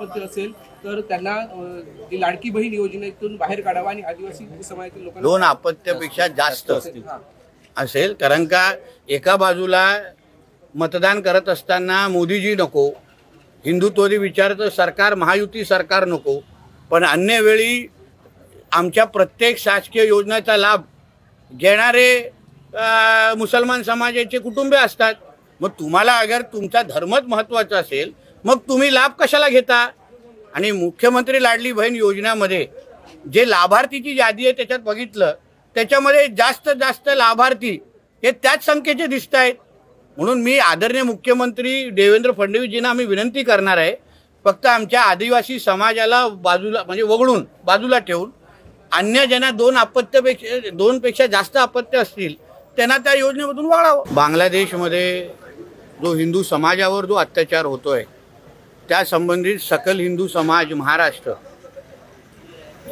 असेल तर त्यांना ती लाडकी बहीण योजनेतून बाहेर काढावा आणि आदिवासी समाजातील लोकांना दोन अपत्यापेक्षा जास्त असेल। कारण का एका बाजूला मतदान करत असताना मोदीजी नको, हिंदुत्ववादी विचाराचं सरकार, महायुती सरकार नको, पण अन्य वेळी आमच्या प्रत्येक शासकीय योजनेचा लाभ घेणारे मुसलमान समाजाचे कुटुंबे असतात। मग तुम्हाला अगर तुमचा धर्मच महत्त्वाचा असेल मग तुम्ही लाभ कशाला घेता? आणि मुख्यमंत्री लाडली बहीण योजनेमध्ये जे लाभार्थीची यादी आहे त्याच्यात बघितलं, त्याच्यामध्ये जास्त लाभार्थी हे त्याच संख्येचे दिसत आहेत। म्हणून मी आदरणीय मुख्यमंत्री देवेंद्र फडणवीसजींना आम्ही विनंती करणार आहे, फक्त आमच्या आदिवासी समाजाला बाजूला म्हणजे वगळून बाजूला ठेवून अन्य ज्यांना दोनपेक्षा जास्त अपत्य असतील त्यांना त्या योजनेमधून वगळावं। बांगलादेशमध्ये जो हिंदू समाजावर जो अत्याचार होतोय त्या संबंधित सकल हिंदू समाज महाराष्ट्र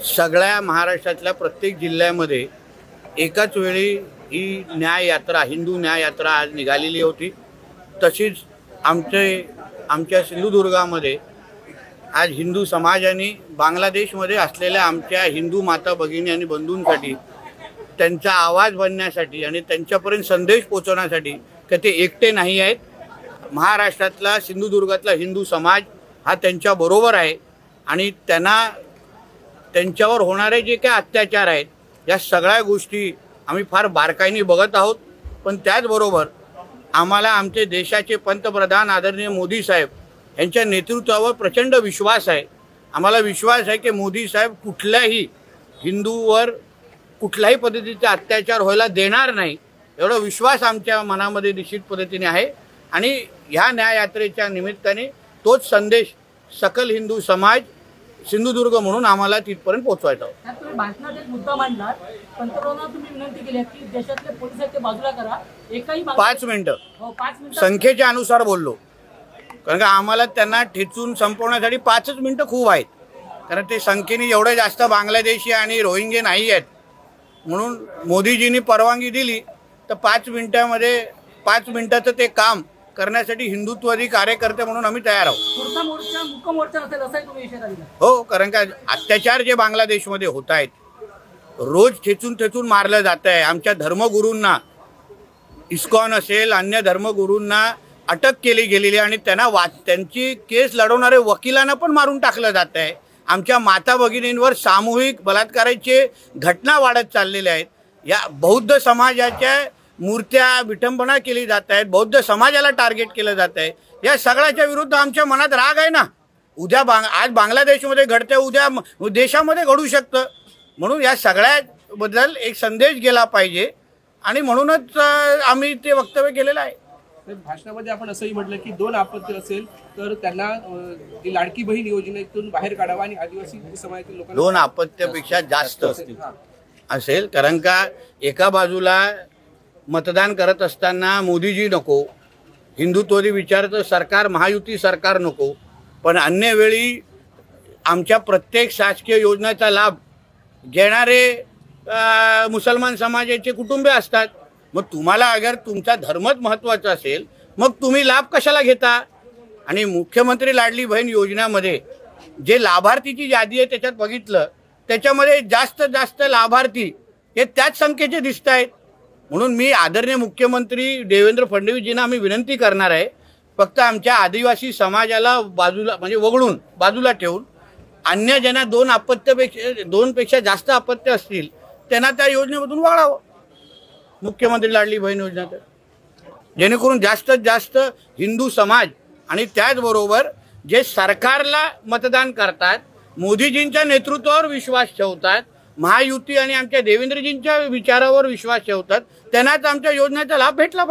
सगळ्या महाराष्ट्रातल्या प्रत्येक जिल्ह्यामध्ये एकाच वेळी ही न्याय यात्रा, हिंदू न्याय यात्रा आज निघालेली होती। तशीच आमच्या सिंधुदुर्गामध्ये आज हिंदू समाजाने बांगलादेशमध्ये असलेल्या आमच्या हिंदू माता भगिनी आणि बंधूंसाठी त्यांचा आवाज बनण्यासाठी आणि त्यांच्यापर्यंत संदेश पोहोचवण्यासाठी की ते एकटे नाही आहेत, महाराष्ट्रातला सिंधुदुर्गातला हिंदू समाज हा त्यांच्याबरोबर आहे आणि त्यांच्यावर होणारे जे काही अत्याचार आहेत या सगळ्या गोष्टी आम्ही फार बारकाईने बघत आहोत। पण त्याचबरोबर आम्हाला आमचे देशाचे पंतप्रधान आदरणीय मोदी साहेब यांच्या नेतृत्वावर प्रचंड विश्वास आहे। आम्हाला विश्वास आहे की मोदी साहेब कुठल्याही हिंदूवर कुठल्याही पद्धतीचा अत्याचार व्हायला देणार नाही, एवढा विश्वास आमच्या मनामध्ये निश्चित पद्धतीने आहे। आणि ह्या न्याययात्रेच्या निमित्ताने तोच संदेश सकल हिंदू समाज सिंधुदुर्ग म्हणून आम्हाला तिथपर्यंत पोहोचवायचा होता। तुम्ही भाषणात एक मुद्दा मांडला, पंतप्रधानांना तुम्ही विनंती केली की देशातले पोलीस आहेत ते बाजूला करा, एकही 5 मिनिटं संख्येच्या अनुसार बोललो, कारण का आम्हाला त्यांना ठेचून संपवण्यासाठी 5च मिनिटं खूप आहेत, कारण ते संख्येने एवढे जास्त बांगलादेशी आणि रोहिंगे नाही आहेत। म्हणून मोदीजींनी परवानगी दिली तर 5 मिनिटाचं ते काम करण्यासाठी हिंदुत्ववादी कार्यकर्ते म्हणून आम्ही तयार आहोत। हो, कारण का अत्याचार जे बांगलादेशमध्ये होत आहेत, रोज ठेचून मारलं जात आहे। आमच्या धर्मगुरूंना, इस्कॉन असेल अन्य धर्मगुरूंना अटक केली गेलेली आणि त्यांची केस लढवणारे वकिलांना पण मारून टाकलं जात आहे। आमच्या माता भगिनींवर सामूहिक बलात्काराचे घटना वाढत चाललेल्या आहेत। या बौद्ध समाजाच्या मूर्त्या विटंबना केली जात आहेत, बौद्ध समाजाला टार्गेट केलं जात आहे। या सगळ्याच्या विरुद्ध आमच्या मनात राग आहे ना। आज बांगलादेशमध्ये घडते, उद्या देशामध्ये घडू शकतं। म्हणून या सगळ्याबद्दल एक संदेश गेला पाहिजे आणि म्हणूनच आम्ही ते वक्तव्य केलेलं आहे। भाषणामध्ये आपण असंही म्हटलं की दोन अपत्य असेल तर त्यांना ती लाडकी बहीण योजनेतून बाहेर काढावा आणि आदिवासी समाजातील लोकांना दोन अपत्यापेक्षा जास्त असेल। कारण का एका बाजूला मतदान करत असताना मोदीजी नको, हिंदुत्ववादी विचाराचं सरकार, महायुती सरकार नको, पण अन्य वेळी आमच्या प्रत्येक शासकीय योजनेचा लाभ घेणारे मुसलमान समाजाचे कुटुंबे असतात। मग तुम्हाला अगर तुमचा धर्मच महत्त्वाचा असेल मग तुम्ही लाभ कशाला घेता? आणि मुख्यमंत्री लाडली बहीण योजनेमध्ये जे लाभार्थीची यादी आहे त्याच्यात बघितलं, त्याच्यामध्ये जास्त लाभार्थी हे त्याच संख्येचे दिसत आहेत। म्हणून मी आदरणीय मुख्यमंत्री देवेंद्र फडणवीसजींना आम्ही विनंती करणार आहे, फक्त आमच्या आदिवासी समाजाला बाजूला म्हणजे वगळून बाजूला ठेवून अन्य ज्यांना दोनपेक्षा जास्त अपत्य असतील त्यांना त्या योजनेमधून वगळावं, मुख्यमंत्री लाडली बहीण योजनेत, जेणेकरून जास्त हिंदू समाज आणि त्याचबरोबर जे सरकारला मतदान करतात, मोदीजींच्या नेतृत्वावर विश्वास ठेवतात, महायुती आणि आमच्या देवेंद्रजींच्या विचारावर विश्वास ठेवतात, त्यांनाच आमच्या योजनेचा लाभ भेटला पाहिजे।